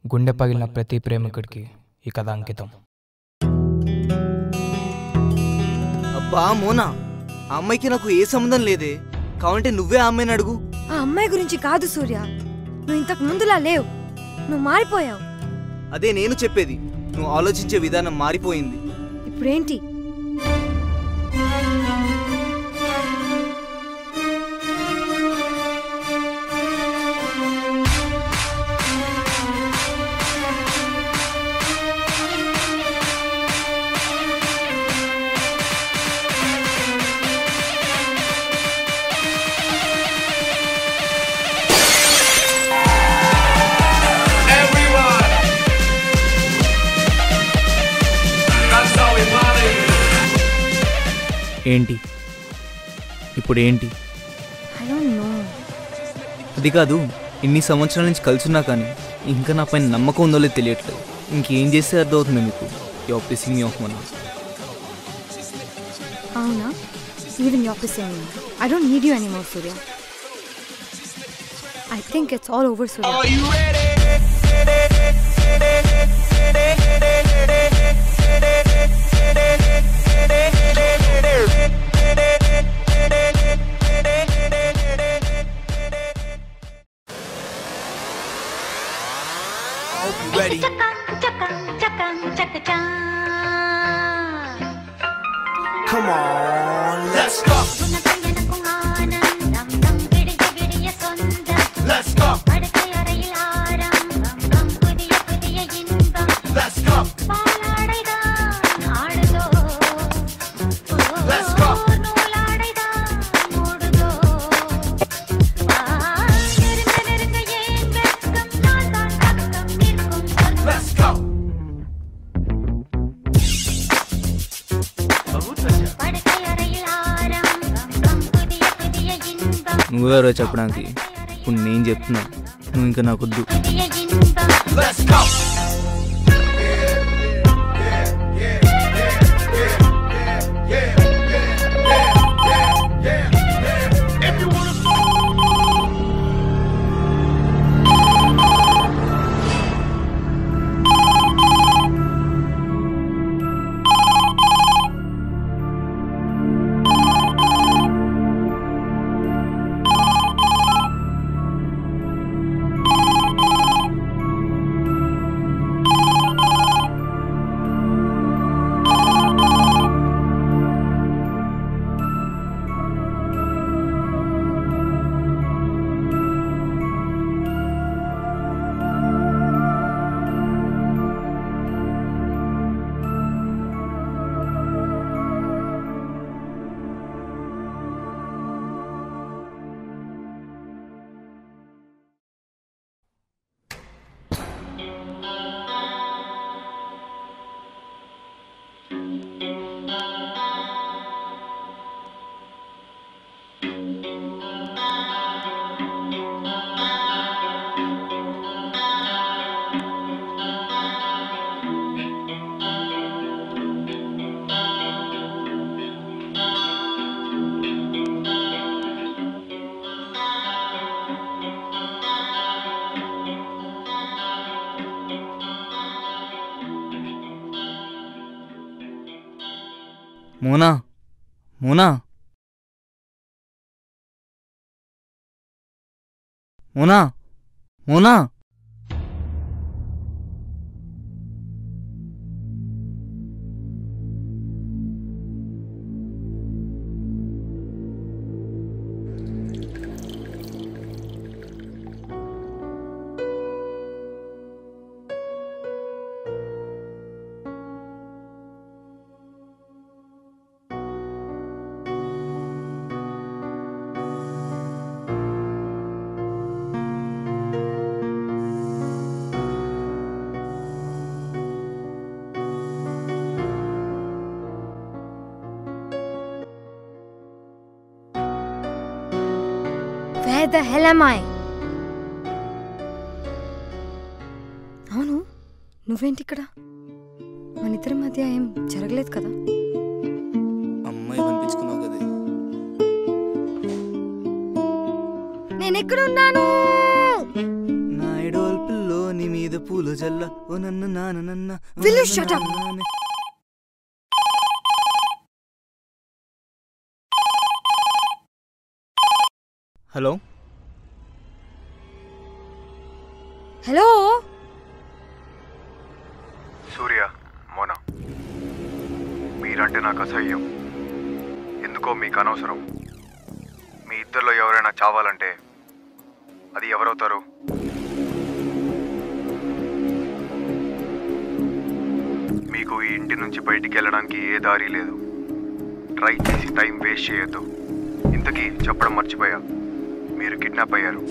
గుండె పగిలిన ప్రతి ప్రేమికుడికి ఈ కథ అంకితం. అబ్బా మోనా, ఆ అమ్మాయికి నాకు ఏ సంబంధం లేదే. కావాలంటే నువ్వే ఆ అమ్మాయిని అడుగు. ఆ అమ్మాయి గురించి కాదు సూర్య, నువ్వు ఇంతకు ముందులా లేవు, నువ్వు మారిపోయావు. అదే నేను చెప్పేది, నువ్వు ఆలోచించే విధానం మారిపోయింది. ఇప్పుడేంటి? ఏంటి ఇప్పుడు ఏంటి? అది కాదు, ఇన్ని సంవత్సరాల నుంచి కలుసున్నా కానీ ఇంకా నా పైన నమ్మకం ఉందో లేదో తెలియట్లేదు. ఇంకేం చేస్తే అర్థమవుతుంది మీకు? Your pissing me off Mona. అవునా? Even you're pissing me. I don't need you anymore, Surya. I think it's all over, Surya. Are you ready? Ready? Come on, let's go. Let's go. Let's go. Let's go. Let's go. నువ్వెవరో చెప్పడానికి ఇప్పుడు నేను చెప్తున్నా, నువ్వు ఇంకా నాకొద్దు. Mona, Mona, Mona, Mona. Where the hell am I? అవును, నువ్వేంటి ఇక్కడ? మన ఇద్దరి మధ్య ఏం జరగలేదు కదా? అమ్మాయి కనిపించుకున్నావు కదా. నేను ఎక్కడున్నాను? నా ఐడోల్ పిల్లో నీ మీద పూల జల్ల ఓ నన్న నాన్న నన్న Will you shut up? Hello hello Surya Mona మీరంటే నాకు అసహ్యం. ఎందుకో మీకు అనవసరం. మీ ఇద్దరిలో ఎవరైనా చావాలంటే అది ఎవరవుతారు? మీకు ఈ ఇంటి నుంచి బయటికి వెళ్ళడానికి ఏ దారి లేదు. ట్రై చేసి టైం వేస్ట్ చేయొద్దు. ఇంతకీ చెప్పడం మర్చిపోయా, మీరు కిడ్నాప్ అయ్యారు.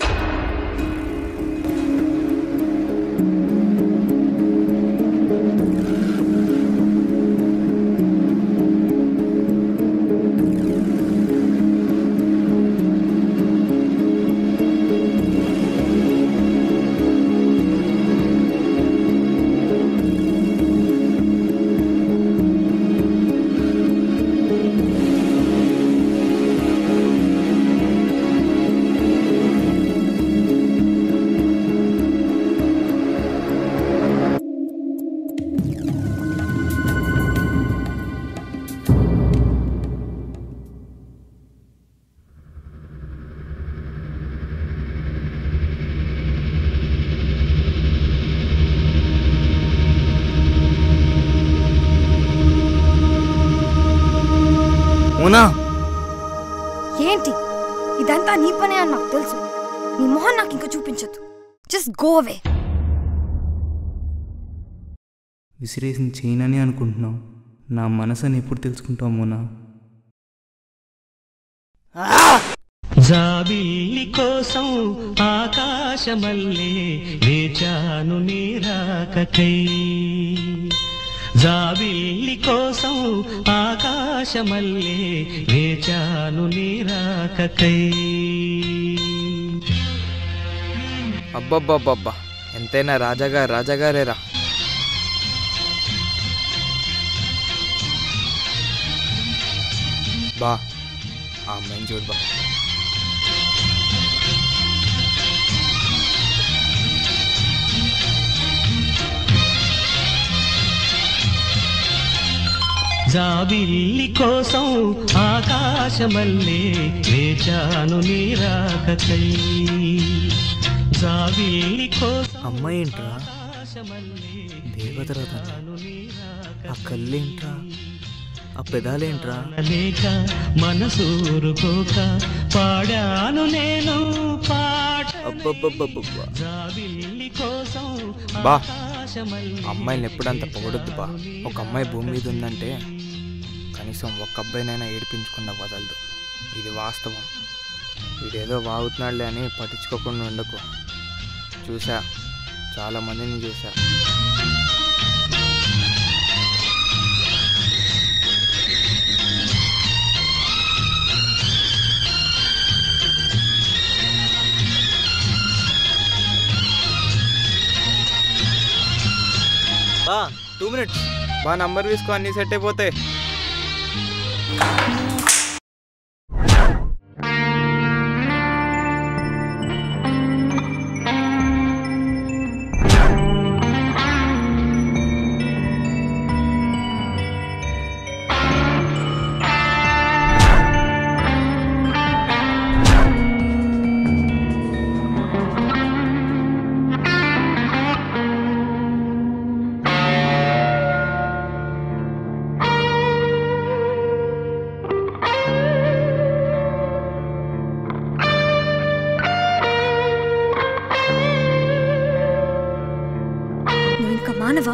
మోనా ఏంటి ఇదంతా నీ పనే అని నాకు తెలుసు. నీ మొహం నాకు ఇంకా చూపించద్దు. Just go away. విసిరేసిన చేయనని అనుకుంటున్నావు. నా మనసుని ఎప్పుడు తెలుసుకుంటావు మోనా? జాబిల్లి కోసం ఆకాశమల్లే వేచాను నీరాకకై. జాబిల్లి కోసం ఆకాశమల్లే వేచాను నీరాకకై. అబ్బబ్బబ్బబ్బా, ఎంతైనా రాజాగారేరా. బా ఆ అమ్మాయిని చూడు బా. జాబిల్లి కోసం ఆకాశమల్లే వేచాను నీరాకకై. జాబిల్లి కోసం అమ్మాయి ఏంట్రా? దేవతరా తను. ఆ కళ్ళేంట్రా? ఆ పెదాలేంట్రా? లేక మనసూరుకోక పాడాను నేను పాట. అబ్బబ్బబ్బబ్బబ్బా. జాబిల్లి కోసం బా ఆకాశమల్లే అమ్మాయిని ఎప్పుడంత పొగడొద్దు బా. ఒక అమ్మాయి భూమి మీద ఉందంటే కనీసం ఒక్క అబ్బాయినైనా ఏడిపించకుండా వదలదు. ఇది వాస్తవం. వీడేదో వాగుతున్నాడులే అని పట్టించుకోకుండా ఉండకు. చూసా, చాలామందిని చూసా. బా 2 minutes. బా నంబర్ తీసుకో, అన్నీ సెట్ అయిపోతాయి. మానవా?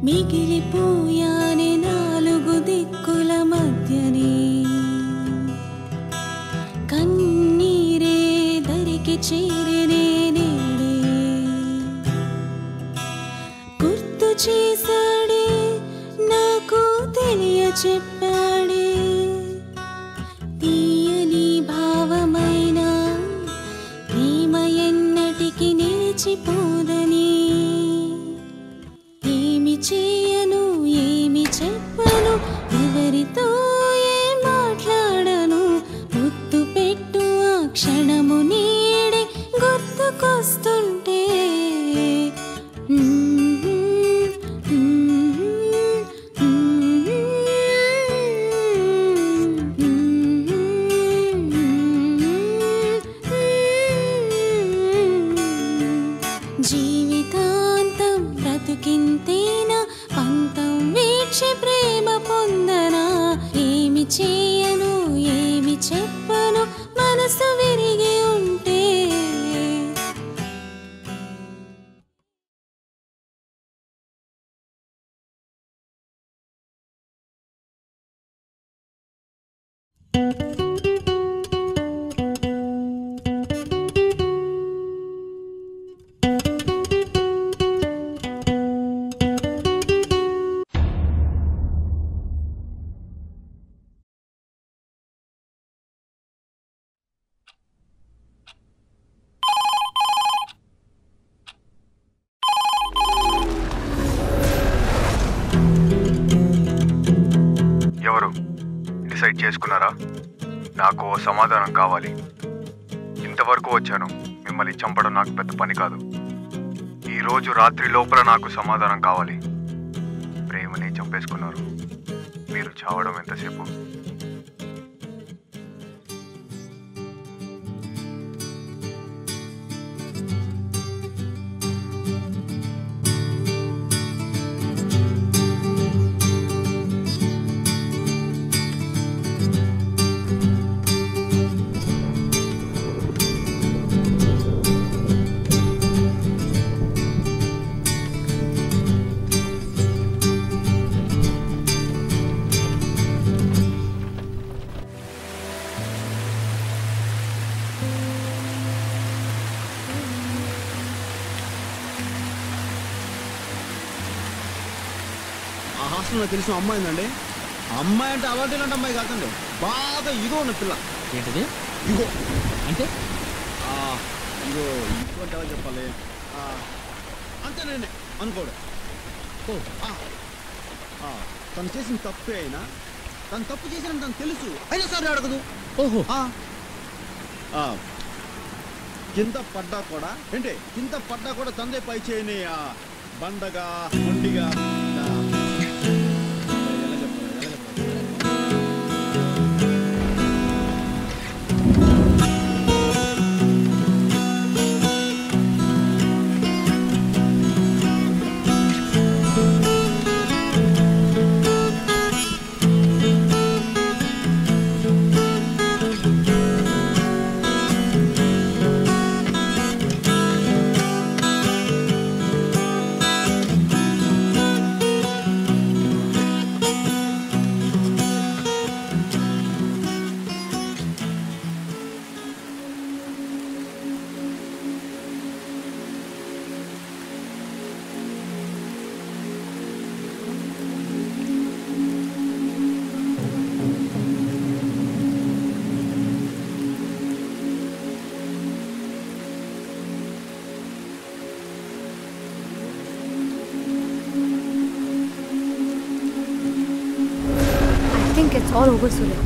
మిగిలిపోయానే నాలుగు దిక్కుల మధ్యనే కన్నీరే దరికి చేరినే నేడే గుర్తు చేశాడే నాకు తెలియ చెప్పాడే తీయని భావమైన ప్రేమ ఎన్నటికి నిలిచిపోదని ఏమి చేయను ఏమి చెప్పను ఎవరితో ఏం మాట్లాడను ముద్దు పెట్టు ఆ క్షణము నీడే గుర్తుకొస్తుంటే జీవితాంతం బ్రతుకింతేనా పంతం వీడ్చి ప్రేమ పొందనా ఏమి చేయను ఏమి చెప్పను మనసు విరిగి ఉంటే ఎవరు డిసైడ్ చేసుకున్నారా? నాకు ఓ సమాధానం కావాలి. ఇంతవరకు వచ్చాను, మిమ్మల్ని చంపడం నాకు పెద్ద పని కాదు. ఈరోజు రాత్రి లోపల నాకు సమాధానం కావాలి. ప్రేమని చంపేసుకున్నారు, మీరు చావడం ఎంతసేపు? ఆ హాస్టల్లో తెలిసిన అమ్మాయి ఉందండి. అమ్మాయి అంటే అలాంటి అమ్మాయి కాదండి, బాగా ఇగో ఉన్న పిల్ల. ఏంటిది ఇగో అంటే? ఇగో ఇగో అంటే ఎలా చెప్పాలి, అంతేనండి అనుకోడు. తను చేసిన తప్పే అయినా, తను తప్పు చేసిన తను తెలుసు అయినా సరే అడగదు. ఓహో, కింద పడ్డా కూడా ఏంటి, కింద పడ్డా కూడా తందే పై చేయని బండగా మొండిగా It's all over, Surya.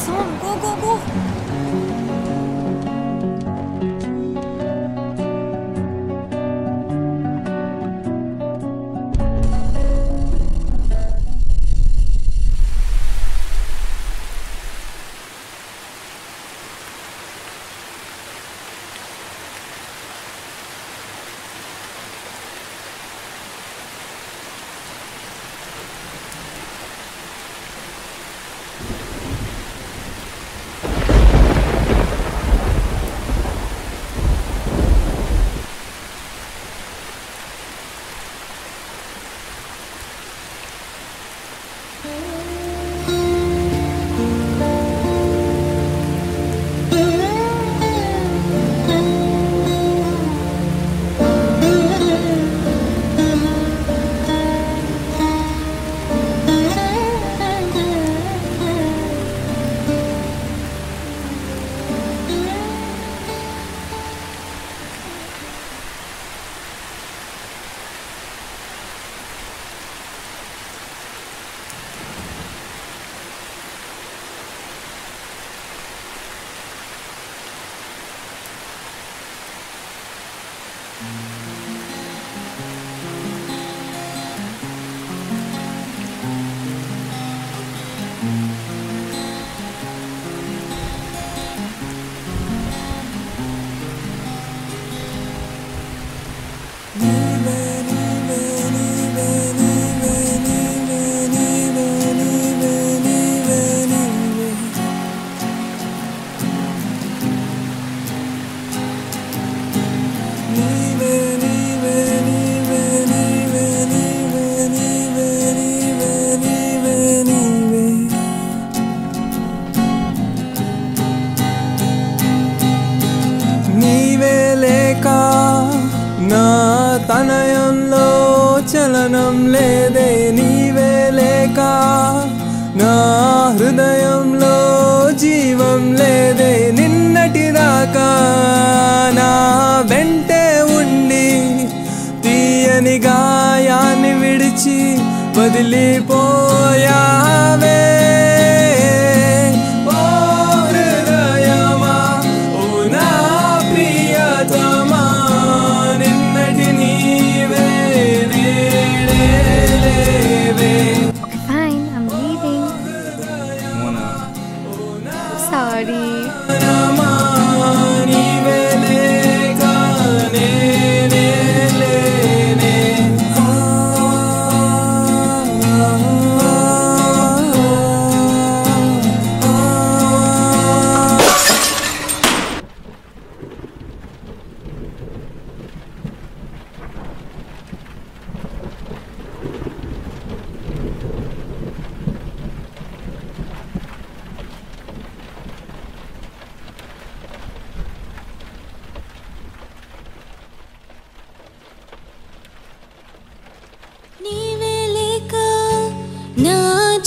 song. Go, go, go. తనయంలో చలనం లేదే నీవే లేక నా హృదయంలో జీవం లేదే నిన్నటిదాకా నా వెంటే ఉండి తీయని గాయాన్ని విడిచి వదిలిపోయావే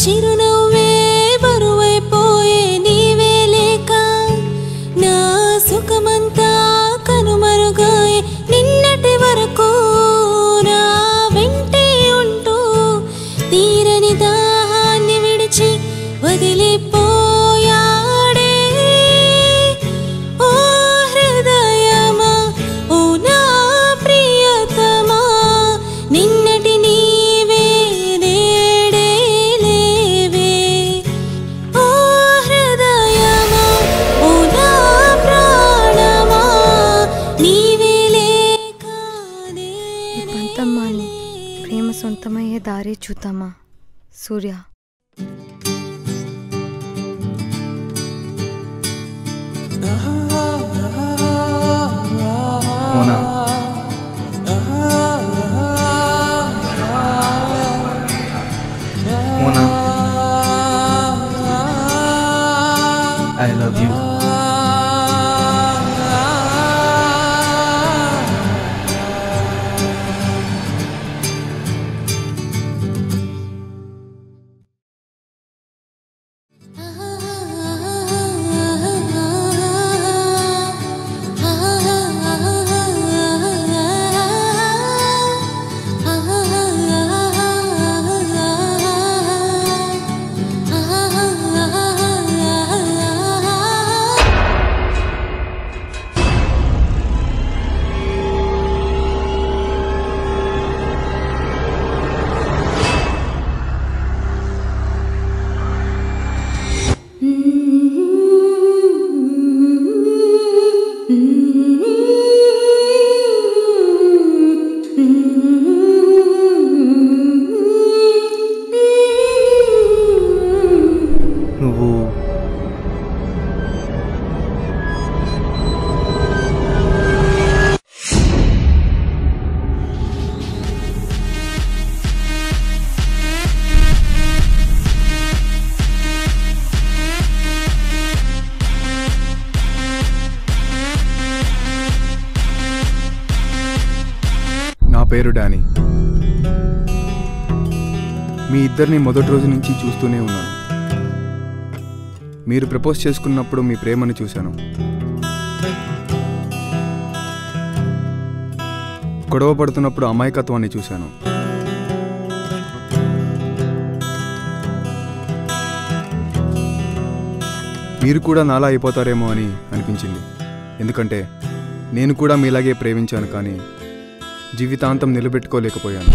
చిరునవ్వే బరువైపోయే నీవే లేక నా సుఖమంతా కనుమరుగాయే నిన్నటి వరకు నా వెంటే ఉంటూ తీరని దాహాన్ని విడిచి వదిలిపోయాడే ఓ హృదయమా ఓ నా ప్రియతమా నిన్నటి నీవే ప్రేమ సొంతమయ్యే దారి చూద్దామా Surya. Mona Mona I love you. పేరు డానీ. మీ ఇద్దరిని మొదటి రోజు నుంచి చూస్తూనే ఉన్నాను. మీరు ప్రపోజ్ చేసుకున్నప్పుడు మీ ప్రేమను చూశాను. గొడవ పడుతున్నప్పుడు అమాయకత్వాన్ని చూశాను. మీరు కూడా నాలా అయిపోతారేమో అని అనిపించింది. ఎందుకంటే నేను కూడా మీలాగే ప్రేమించాను, కానీ జీవితాంతం నిలబెట్టుకోలేకపోయాను.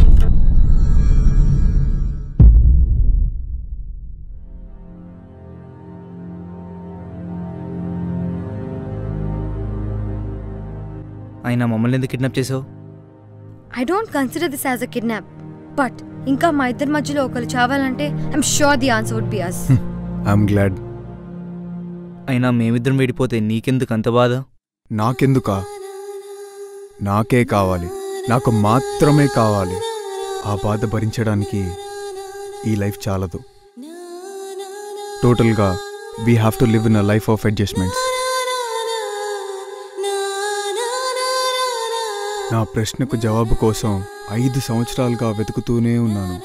అయినా మమ్మల్ని ఎందుకు కిడ్నాప్ చేసావు? I don't consider this as a kidnap, but ఇంకా మా ఇద్దరి మధ్యలో ఒకరు చావాలంటే I'm sure the answer would be us. I'm glad. అయినా మేమిద్దరం విడిపోతే నీకెందుకు అంత బాధ? నాకెందుకా? నాకే కావాలి, నాకు మాత్రమే కావాలి. ఆ బాధ భరించడానికి ఈ లైఫ్ చాలదు. టోటల్గా we have to live in a life of adjustments. నా ప్రశ్నకు జవాబు కోసం 5 సంవత్సరాలుగా వెతుకుతూనే ఉన్నాను.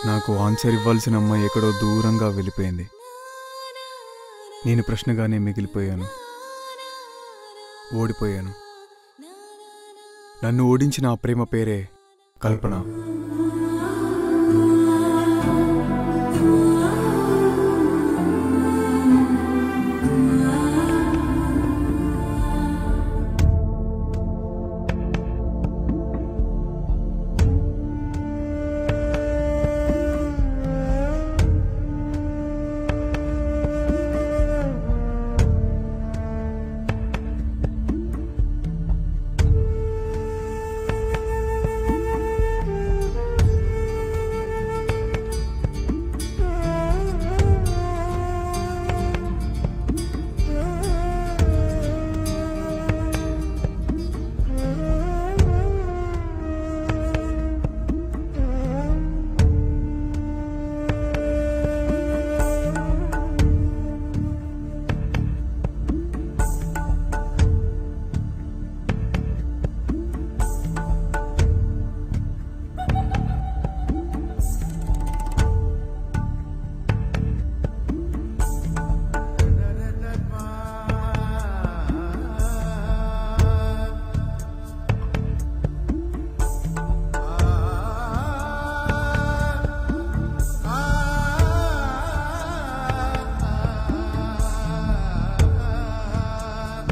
నాకు ఆన్సర్ ఇవ్వాల్సిన అమ్మాయి ఎక్కడో దూరంగా వెళ్ళిపోయింది. నేను ప్రశ్నగానే మిగిలిపోయాను. ఓడిపోయాను. నన్ను ఓడించిన ఆ ప్రేమ పేరే కల్పన.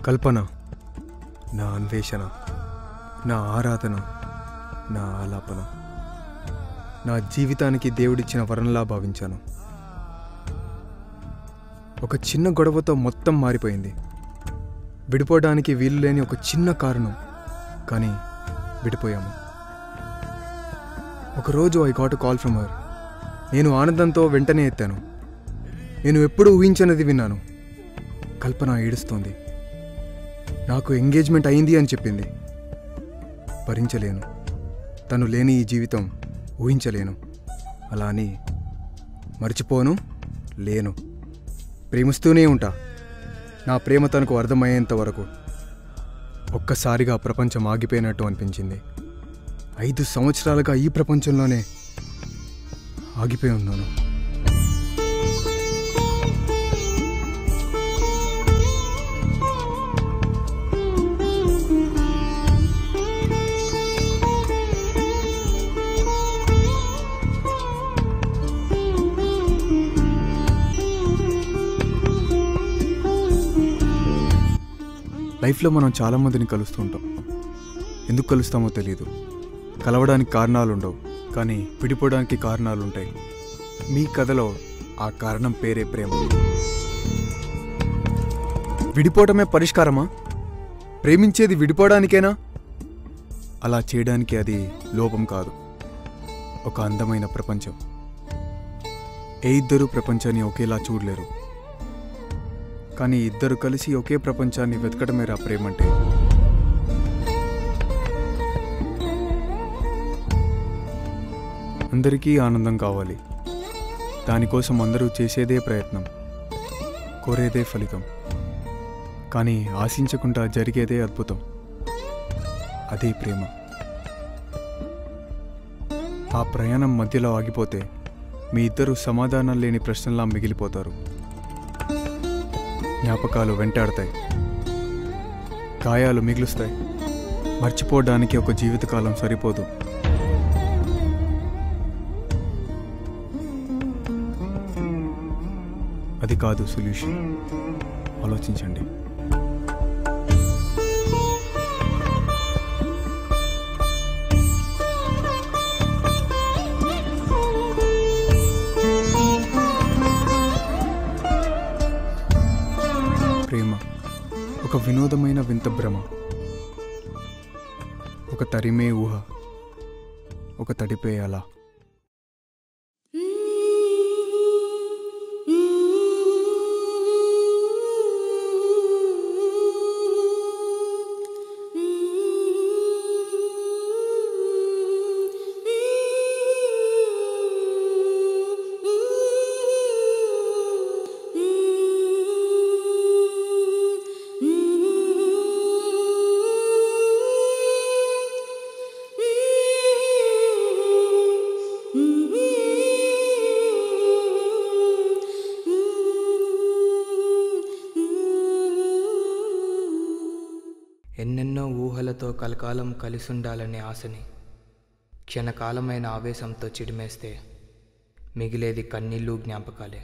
కల్పన నా అన్వేషణ, నా ఆరాధన, నా ఆలాపన. నా జీవితానికి దేవుడిచ్చిన వరంలా భావించాను. ఒక చిన్న గొడవతో మొత్తం మారిపోయింది. విడిపోవడానికి వీలు లేని ఒక చిన్న కారణం, కానీ విడిపోయాము. ఒకరోజు I got a call from her. నేను ఆనందంతో వెంటనే ఎత్తాను. నేను ఎప్పుడూ ఊహించనిది విన్నాను. కల్పన ఏడుస్తోంది. నాకు ఎంగేజ్మెంట్ అయింది అని చెప్పింది. భరించలేను. తను లేని ఈ జీవితం ఊహించలేను. అలా అని మర్చిపోను, లేను. ప్రేమిస్తూనే ఉంటా. నా ప్రేమ తనకు అర్థమయ్యేంత వరకు. ఒక్కసారిగా ప్రపంచం ఆగిపోయినట్టు అనిపించింది. 5 సంవత్సరాలుగా ఈ ప్రపంచంలోనే ఆగిపోయి ఉన్నాను. లైఫ్లో మనం చాలామందిని కలుస్తుంటాం. ఎందుకు కలుస్తామో తెలియదు. కలవడానికి కారణాలు ఉండవు, కానీ విడిపోవడానికి కారణాలు ఉంటాయి. మీ కథలో ఆ కారణం పేరే ప్రేమ. విడిపోవటమే పరిష్కారమా? ప్రేమించేది విడిపోవడానికేనా? అలా చేయడానికి అది లోపం కాదు, ఒక అందమైన ప్రపంచం. ఏ ఇద్దరు ప్రపంచాన్ని ఒకేలా చూడలేరు, కానీ ఇద్దరు కలిసి ఒకే ప్రపంచాన్ని వెతకడమేరా ప్రేమంటే. అందరికీ ఆనందం కావాలి. దానికోసం అందరూ చేసేదే ప్రయత్నం, కోరేదే ఫలితం. కానీ ఆశించకుండా జరిగేదే అద్భుతం. అదే ప్రేమ. ఆ ప్రయాణం మధ్యలో ఆగిపోతే మీ ఇద్దరు సమాధానం లేని ప్రశ్నలా మిగిలిపోతారు. జ్ఞాపకాలు వెంటాడతాయి, గాయాలు మిగులుస్తాయి. మర్చిపోవడానికి ఒక జీవితకాలం సరిపోదు. అది కాదు సొల్యూషన్. ఆలోచించండి. ప్రేమ ఒక వినోదమైన వింత భ్రమ, ఒక తరిమే ఊహ, ఒక తడిపే అలా. ఎన్నెన్నో ఊహలతో కలకాలం కలిసుండాలనే ఆశని క్షణకాలమైన ఆవేశంతో చిడిమేస్తే మిగిలేది కన్నీళ్ళు, జ్ఞాపకాలే.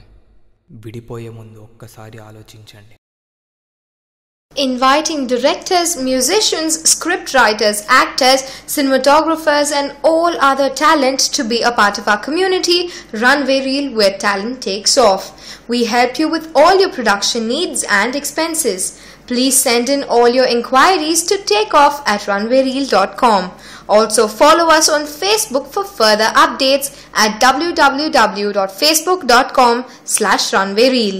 విడిపోయే ముందు ఒక్కసారి ఆలోచించండి. Inviting directors, musicians, scriptwriters, actors, cinematographers and all other talent to be a part of our community, Runway Reel, where talent takes off. We help you with all your production needs and expenses. Please send in all your inquiries to takeoff@runwayreel.com. Also follow us on Facebook for further updates at www.facebook.com/runwayreel.